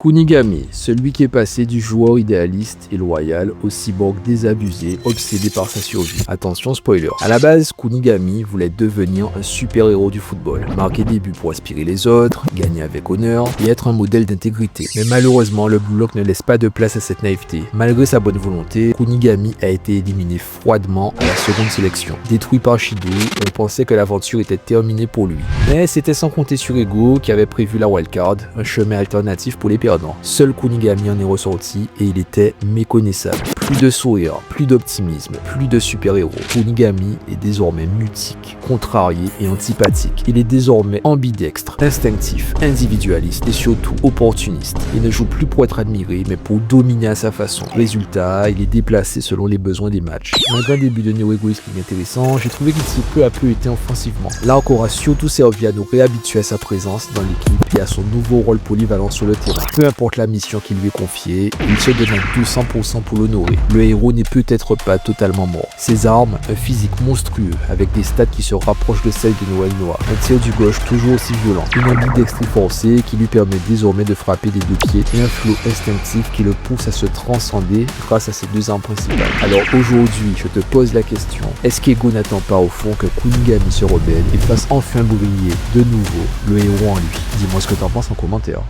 Kunigami, celui qui est passé du joueur idéaliste et loyal au cyborg désabusé, obsédé par sa survie. Attention spoiler. À la base, Kunigami voulait devenir un super-héros du football, marquer des buts pour inspirer les autres, gagner avec honneur et être un modèle d'intégrité. Mais malheureusement, le Blue Lock ne laisse pas de place à cette naïveté. Malgré sa bonne volonté, Kunigami a été éliminé froidement à la seconde sélection. Détruit par Shido, on pensait que l'aventure était terminée pour lui. Mais c'était sans compter sur Ego qui avait prévu la wildcard, un chemin alternatif pour les perdants. Seul Kunigami en est ressorti et il était méconnaissable. Plus de sourire, plus d'optimisme, plus de super-héros. Kunigami est désormais mutique, contrarié et antipathique. Il est désormais ambidextre, instinctif, individualiste et surtout opportuniste. Il ne joue plus pour être admiré mais pour dominer à sa façon. Résultat, il est déplacé selon les besoins des matchs. Malgré un début de néo-égoïsme intéressant, j'ai trouvé qu'il s'est peu à peu été offensivement. Là encore a surtout servi à nous réhabituer à sa présence dans l'équipe et à son nouveau rôle polyvalent sur le terrain. Peu importe la mission qui lui est confiée, il se donne à 200% pour l'honorer. Le héros n'est peut-être pas totalement mort. Ses armes, un physique monstrueux avec des stats qui se rapprochent de celles de Noël Noir. Un tir du gauche toujours aussi violent. Une ambidextrie forcée qui lui permet désormais de frapper des deux pieds et un flow instinctif qui le pousse à se transcender grâce à ses deux armes principales. Alors aujourd'hui, je te pose la question, est-ce qu'Ego n'attend pas au fond que Kunigami se rebelle et fasse enfin briller de nouveau le héros en lui? Dis-moi ce que t'en penses en commentaire.